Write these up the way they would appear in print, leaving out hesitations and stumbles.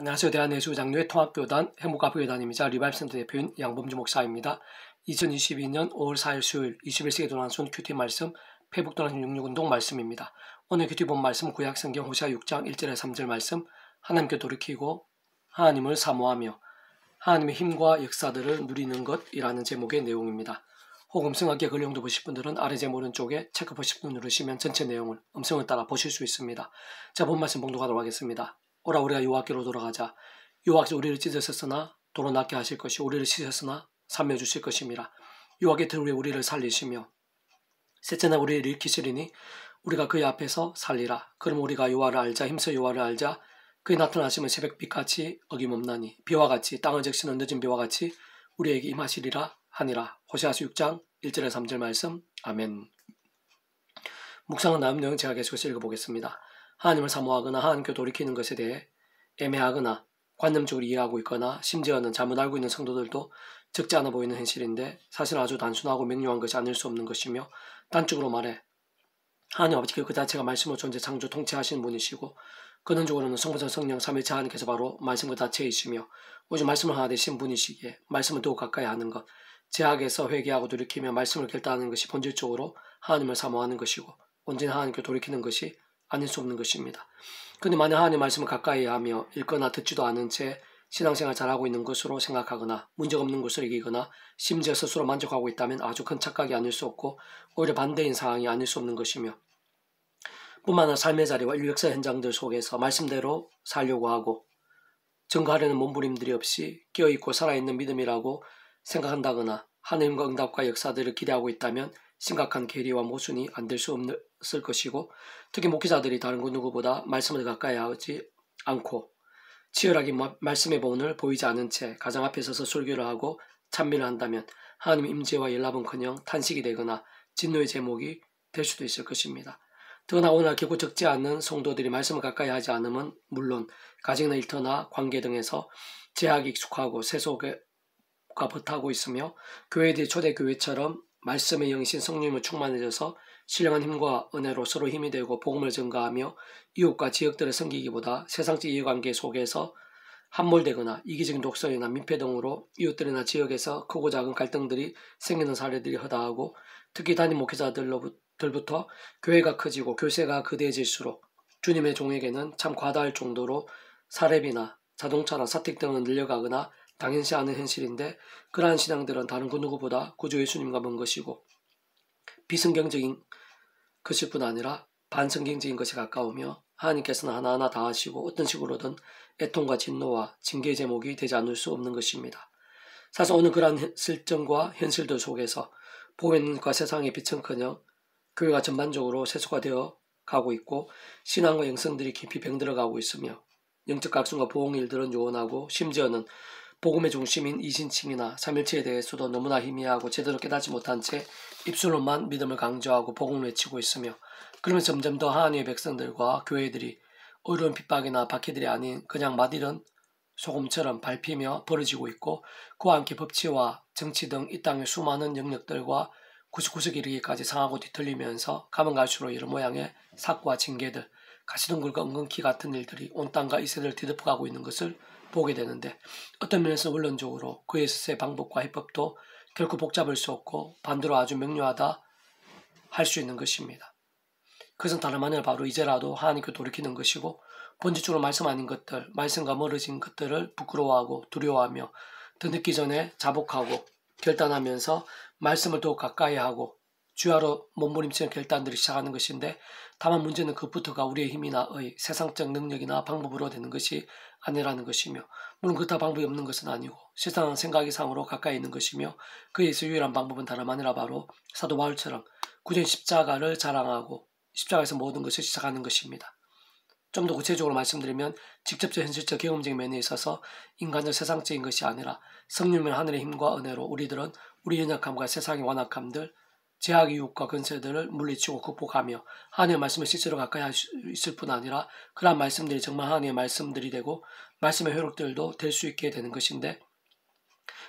안녕하세요. 대한예수장로회 통합교단 행복가부교단임이자 리바입센터 대표인 양범주 목사입니다. 2022년 5월 4일 수요일 21세기 도난순 큐티 말씀 페북도난 66운동 말씀입니다. 오늘 큐티 본 말씀 구약성경 호시아 6장 1절에 3절 말씀 하나님께 돌이키고 하나님을 사모하며 하나님의 힘과 역사들을 누리는 것이라는 제목의 내용입니다. 혹 음성하기에 글 용도 보실 분들은 아래 제 오른쪽에 체크 버튼 누르시면 전체 내용을 음성을 따라 보실 수 있습니다. 자, 본 말씀 봉독하도록 하겠습니다. 오라 우리가 여호와께로 돌아가자. 여호와께서 우리를 찢으셨으나 도로 낫게 하실 것이 우리를 씻으셨으나 삼여 주실 것임이라. 여호와께서 우리를 살리시며 셋째 날 우리를 일으키시리니 우리가 그의 앞에서 살리라. 그럼 우리가 여호와를 알자. 힘써 여호와를 알자. 그의 나타나심은 새벽빛같이 어김없나니 비와 같이 땅을 적시는 늦은 비와 같이 우리에게 임하시리라 하니라. 호시아서 6장 1절에 3절 말씀. 아멘. 묵상은 다음 내용 제가 계속해서 읽어보겠습니다. 하나님을 사모하거나 하나님께 돌이키는 것에 대해 애매하거나 관념적으로 이해하고 있거나 심지어는 잘못 알고 있는 성도들도 적지 않아 보이는 현실인데 사실 아주 단순하고 명료한 것이 아닐 수 없는 것이며 단적으로 말해 하나님 아버지께 그 자체가 말씀으로 존재 창조 통치하시는 분이시고 근원적으로는 성부성 성령 삼위일체 하나님께서 바로 말씀 그 자체이시며 오직 말씀을 하나 되신 분이시기에 말씀을 더욱 가까이 하는 것 죄악에서 회개하고 돌이키며 말씀을 결단하는 것이 본질적으로 하나님을 사모하는 것이고 언제나 하나님께 돌이키는 것이 아닐 수 없는 것입니다. 그런데 만약 하나님의 말씀을 가까이 하며 읽거나 듣지도 않은 채 신앙생활 잘하고 있는 것으로 생각하거나 문제가 없는 것으로 이기거나 심지어 스스로 만족하고 있다면 아주 큰 착각이 아닐 수 없고 오히려 반대인 상황이 아닐 수 없는 것이며 뿐만 아니라 삶의 자리와 인류 역사 현장들 속에서 말씀대로 살려고 하고 증거하려는 몸부림들이 없이 깨어있고 살아있는 믿음이라고 생각한다거나 하나님과 응답과 역사들을 기대하고 있다면 심각한 괴리와 모순이 안 될 수 없을 것이고 특히 목회자들이 다른 그 누구보다 말씀을 가까이 하지 않고 치열하게 말씀의 본을 보이지 않은 채 가장 앞에 서서 설교를 하고 찬미를 한다면 하나님의 임재와 연락은커녕 탄식이 되거나 진노의 제목이 될 수도 있을 것입니다. 더구나 오늘 결코 적지 않은 성도들이 말씀을 가까이 하지 않으면 물론 가정이나 일터나 관계 등에서 제약이 익숙하고 세속과 버타고 있으며 교회들이 초대교회처럼 말씀의 영신 성령님을 충만해져서 신령한 힘과 은혜로 서로 힘이 되고 복음을 증가하며 이웃과 지역들을 섬기기보다 세상적 이해관계 속에서 함몰되거나 이기적인 독선이나 민폐 등으로 이웃들이나 지역에서 크고 작은 갈등들이 생기는 사례들이 허다하고 특히 담임 목회자들부터 교회가 커지고 교세가 거대해질수록 주님의 종에게는 참 과다할 정도로 사례비나 자동차나 사택 등은 늘려가거나 당연시하는 현실인데 그러한 신앙들은 다른 그 누구보다 구주 예수님과 먼 것이고 비성경적인 것일 뿐 아니라 반성경적인 것에 가까우며 하나님께서는 하나하나 다 하시고 어떤 식으로든 애통과 진노와 징계의 제목이 되지 않을 수 없는 것입니다. 사실 오늘 그러한 실정과 현실들 속에서 복음과 세상의 빛은커녕 교회가 전반적으로 세속화되어 가고 있고 신앙과 영성들이 깊이 병들어가고 있으며 영적 각성과 보호 일들은 요원하고 심지어는 복음의 중심인 이신칭이나 삼일체에 대해서도 너무나 희미하고 제대로 깨닫지 못한 채 입술로만 믿음을 강조하고 복음을 외치고 있으며 그러면서 점점 더 하나님의 백성들과 교회들이 어려운 핍박이나 박해들이 아닌 그냥 맛이런 소금처럼 밟히며 벌어지고 있고 그와 함께 법치와 정치 등 이 땅의 수많은 영역들과 구석구석 이르기까지 상하고 뒤틀리면서 가면 갈수록 이런 모양의 사고와 징계들 가시덤불과 은근키 같은 일들이 온 땅과 이 세대를 뒤덮어가고 있는 것을 보게 되는데 어떤 면에서 원론적으로 그에 있어서의 방법과 해법도 결코 복잡할 수 없고 반대로 아주 명료하다 할 수 있는 것입니다. 그것은 다름 아니라 바로 이제라도 하나님께 돌이키는 것이고 본질적으로 말씀 아닌 것들, 말씀과 멀어진 것들을 부끄러워하고 두려워하며 더 늦기 전에 자복하고 결단하면서 말씀을 더욱 가까이 하고 주야로 몸부림치는 결단들이 시작하는 것인데 다만 문제는 그것부터가 우리의 힘이나 세상적 능력이나 방법으로 되는 것이 아니라는 것이며 물론 그렇다 방법이 없는 것은 아니고 세상은 생각 이상으로 가까이 있는 것이며 그에서 유일한 방법은 다름 아니라 바로 사도 바울처럼 구전 십자가를 자랑하고 십자가에서 모든 것을 시작하는 것입니다. 좀 더 구체적으로 말씀드리면 직접적 현실적 경험적인 면에 있어서 인간적 세상적인 것이 아니라 성령의 하늘의 힘과 은혜로 우리들은 우리 연약함과 세상의 완악함들 제약 이웃과 근세들을 물리치고 극복하며 하나님의 말씀을 실제로 가까이 할 수 있을 뿐 아니라 그러한 말씀들이 정말 하나님의 말씀들이 되고 말씀의 회록들도 될 수 있게 되는 것인데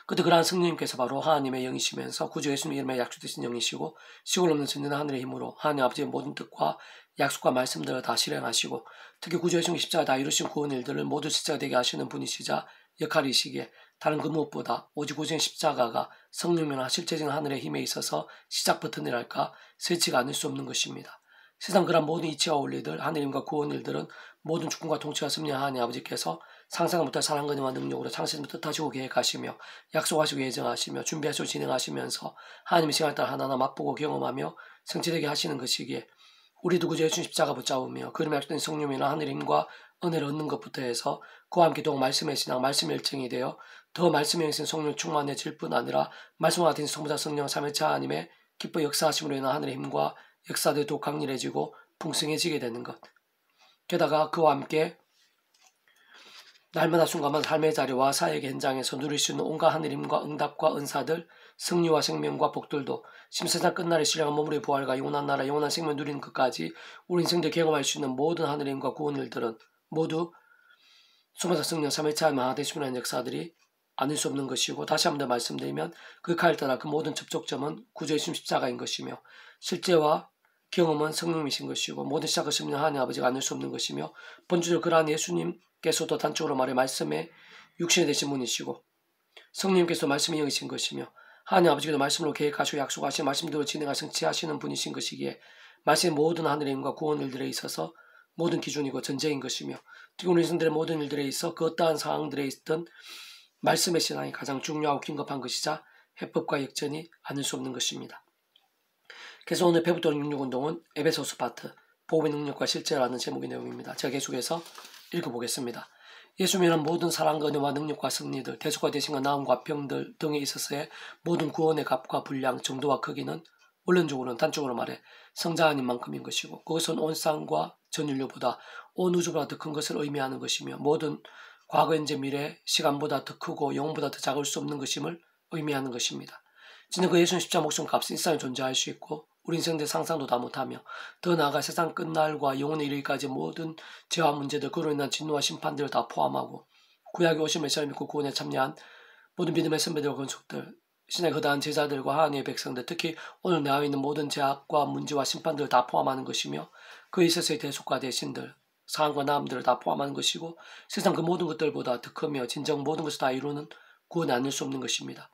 그때 그러한 성령님께서 바로 하나님의 영이시면서 구주 예수님 이름에 약속되신 영이시고 시골 없는 전능한 하늘의 힘으로 하나님 아버지의 모든 뜻과 약속과 말씀들을 다 실행하시고 특히 구주의 십자가 다 이루신 구원 일들을 모두 실제가 되게 하시는 분이시자 역할이시기에 다른 그 무엇보다 오직 구주의 십자가가 성령이나 실제적인 하늘의 힘에 있어서 시작 버튼이랄까 설치가 않을 수 없는 것입니다. 세상 그런 모든 이치와 원리들, 하느님과 구원 일들은 모든 주권과 통치가 섭리하니 아버지께서 상상 못할 사랑과 은혜와 능력으로 창세부터 뜻하시고 계획하시며 약속하시고 예정하시며 준비하시고 진행하시면서 하나님의 시간을 따라 하나하나 맛보고 경험하며 성취되게 하시는 것이기에 우리도 구주 예수 십자가 붙잡으며 그름에 약속된 성령이나 하늘의 힘과 은혜를 얻는 것부터 해서 그와 함께 더욱 말씀의 신앙, 말씀의 일정이 되어 더 말씀의 영생 성령 충만해질 뿐 아니라 말씀과 같은 성부자 성령 삼위일체 하나님의 기뻐 역사하심으로 인한 하늘의 힘과 역사들이 더욱 강렬해지고 풍성해지게 되는 것. 게다가 그와 함께 날마다 순간마다 삶의 자리와 사역의 현장에서 누릴 수 있는 온갖 하늘의 힘과 응답과 은사들, 승리와 생명과 복들도 심세상 끝날의 신령한 몸으로의 부활과 영원한 나라, 영원한 생명을 누리는 것까지 우리 인생들 경험할 수 있는 모든 하늘의 힘과 구원 일들은 모두 소마사 성령 삼위일체 하나님 되심으로 한 역사들이 아닐 수 없는 것이고 다시 한 번 더 말씀드리면 그 칼을 따라 그 모든 접촉점은 구주 예수 십자가인 것이며 실제와 경험은 성령이신 것이고 모든 시작을 섭리한 하나님 아버지가 아닐 수 없는 것이며 본주적으로 그러한 예수님께서도 단적으로 말해 말씀의 육신이 되신 분이시고 성령님께서 말씀의 영이신 것이며 하나님 아버지께서 말씀으로 계획하시고 약속하신 말씀대로 진행하 성취하시는 분이신 것이기에 말씀의 모든 하늘의 힘과 구원 일들에 있어서 모든 기준이고 전제인 것이며 특히 우리 인생들의 모든 일들에 있어 그 어떠한 상황들에 있던 말씀의 신앙이 가장 중요하고 긴급한 것이자 해법과 역전이 아닐 수 없는 것입니다. 그래서 오늘 배부도는 66운동은 에베소서 파트 복음의 능력과 실제라는 제목의 내용입니다. 제가 계속해서 읽어보겠습니다. 예수님은 모든 사랑과 은혜와 능력과 승리들, 대속과 대신과 나음과 병들 등에 있어서의 모든 구원의 값과 분량, 정도와 크기는 원론적으로는 단적으로 말해 성자 하나님만큼인 것이고 그것은 온 쌍과 전 인류보다 온 우주보다 더 큰 것을 의미하는 것이며 모든 과거, 현재, 미래, 시간보다 더 크고 영혼보다 더 작을 수 없는 것임을 의미하는 것입니다. 진짜 그 예수님 십자가 목숨값은 이 세상에 존재할 수 있고 우리 인생들 상상도 다 못하며 더 나아가 세상 끝날과 영혼에 이르기까지 모든 죄와 문제들 그로 인한 진노와 심판들을 다 포함하고 구약에 오신 메시아를 믿고 구원에 참여한 모든 믿음의 선배들과 권속들 신의 거대한 제자들과 하나님의 백성들 특히 오늘 내가 있는 모든 죄악과 문제와 심판들을 다 포함하는 것이며 그에 있어서의 대속과 대신들 사랑과 나음들을 다 포함하는 것이고 세상 그 모든 것들보다 더 크며 진정 모든 것을 다 이루는 구원이 아닐 수 없는 것입니다.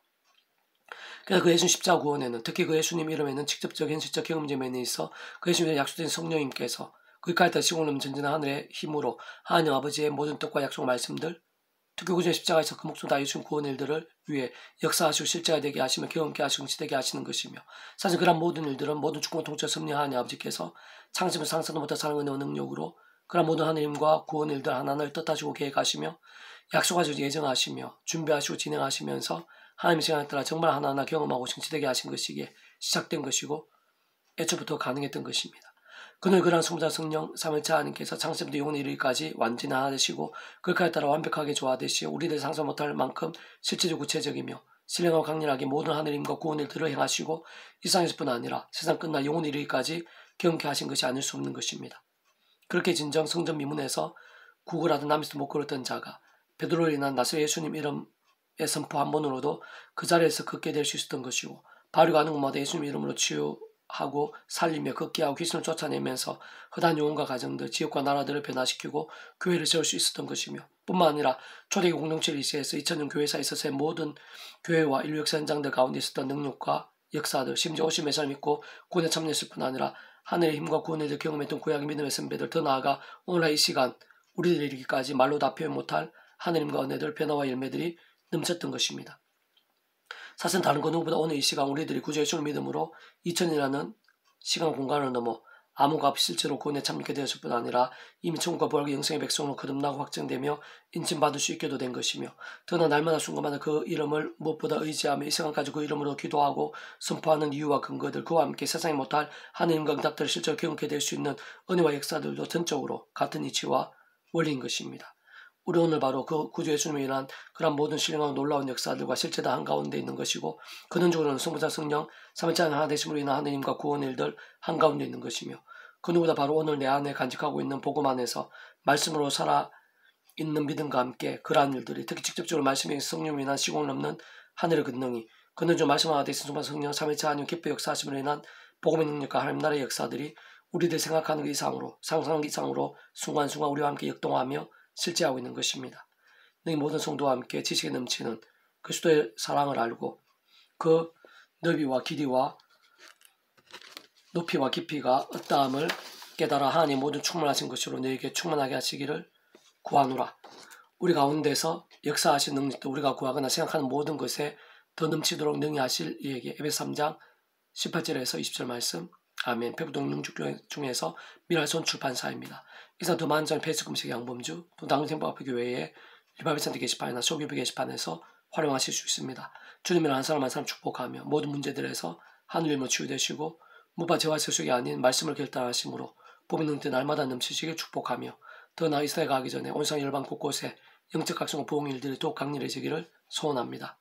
그래서 그 예수님 십자가 구원에는 특히 그 예수님 이름에는 직접적 현실적 경험점에 있어 그 예수님의 약속된 성령님께서 그까지 시공을 전진한 하늘의 힘으로 하나님 아버지의 모든 뜻과 약속 말씀들 특히 구주의 십자가에서 그 목숨 다 이루신 구원 일들을 위해 역사하시고 실제가 되게 하시며 경험케 하시고 응치되게 하시는 것이며 사실 그런 모든 일들은 모든 주권 통치와 섭리한 하나님 아버지께서 창세부터 상상도 못한 사랑의 은혜와 능력으로 그런 모든 하나님과 구원 일들 하나하나를 뜻하시고 계획하시며 약속하시고 예정하시며 준비하시고 진행하시면서 하나님의 시간에 따라 정말 하나하나 경험하고 성취되게 하신 것이기에 시작된 것이고 애초부터 가능했던 것입니다. 그는 그러한 성부자 성령 삼위일체 하나님께서 창세부터 영원에 이르기까지 완전히 하나 되시고 그것에 따라 완벽하게 조화되시어 우리들이 상상 못할 만큼 실제적 구체적이며 신령하고 강렬하게 모든 하느님과 구원 일들을 행하시고 이 세상에서뿐 아니라 세상 끝날 영원에 이르기까지 경험케 하신 것이 아닐 수 없는 것입니다. 그렇게 진정 성전 미문에서 구걸하던 남에서 못 걸었던 자가 베드로로 인한 나사렛 예수님 이름의 선포 한 번으로도 그 자리에서 걷게 될 수 있었던 것이고 바울이 가는 곳마다 예수님 이름으로 치유하고 살리며 걷게 하고 귀신을 쫓아내면서 허다한 영혼과 가정들, 지역과 나라들을 변화시키고 교회를 세울 수 있었던 것이며 뿐만 아니라 초대기 공동체를 이시해서 2000년 교회사에 있어서의 모든 교회와 인류 역사 현장들 가운데 있었던 능력과 역사들 심지어 오신 메시아를 믿고 구원에 참여했을 뿐 아니라 하늘의 힘과 구원을 경험했던 구약의 믿음의 선배들 더 나아가 오늘날 이 시간 우리들이 이르기까지 말로 다 표현 못할 하느님과 은혜들 변화와 열매들이 넘쳤던 것입니다. 사실 다른 그 누구보다 오늘 이 시간 우리들이 구주 예수를 믿음으로 2000이라는 시간 공간을 넘어 아무가 없이 실제로 구원에 참여하게 되었을 뿐 아니라 이미 천국과 부활과 영생의 백성으로 거듭나고 확정되며 인침받을 수 있게도 된 것이며 더나 날마다 순간마다 그 이름을 무엇보다 의지하며 이 시간까지 그 이름으로 기도하고 선포하는 이유와 근거들 그와 함께 세상에 못할 하나님과 응답들을 실제로 경험하게 될 수 있는 은혜와 역사들도 전적으로 같은 이치와 원리인 것입니다. 우리 오늘 바로 그 구주 예수님에 인한 그런 모든 신령하고 놀라운 역사들과 실제 다 한가운데 있는 것이고 근원적으로는 성부자 성령 삼위일체 하나 되심으로 인한 하느님과 구원 일들 한가운데 있는 것이며 그 누구보다 바로 오늘 내 안에 간직하고 있는 복음 안에서 말씀으로 살아있는 믿음과 함께 그러한 일들이 특히 직접적으로 말씀의 성령으로 인한 시공을 넘는 하늘의 근능이 근원적으로 말씀 하나 되신 성부자 성령 삼위일체 하나님 기뻐 역사하심으로 인한 복음의 능력과 하나님 나라의 역사들이 우리들 생각하는 것 이상으로, 상상하는 것 이상으로 순간순간 우리와 함께 역동하며 실제하고 있는 것입니다. 너희 모든 성도와 함께 지식에 넘치는 그리스도의 사랑을 알고 그 너비와 길이와 높이와 깊이가 어떠함을 깨달아 하나님 모든 충만하신 것으로 너에게 충만하게 하시기를 구하노라. 우리 가운데서 역사하신 능력도 우리가 구하거나 생각하는 모든 것에 더 넘치도록 능히 하실 이에게. 에베소 3장 18절에서 20절 말씀. 아멘. 페북동 중에서 미랄손 출판사입니다. 이상 더 많은 점 페이스북 검색 양범주 또 당생법학교회의 리바이벌센터 게시판이나 소규모 게시판에서 활용하실 수 있습니다. 주님을 한 사람 한 사람 축복하며 모든 문제들에서 하늘 일모 치유되시고 무바 재화 세속이 아닌 말씀을 결단하심으로 봄이 능때 날마다 넘치시길 축복하며 더 나아 이 시대가 가기 전에 온상 열방 곳곳에 영적 각성과 부흥 일들이 더욱 강렬해지기를 소원합니다.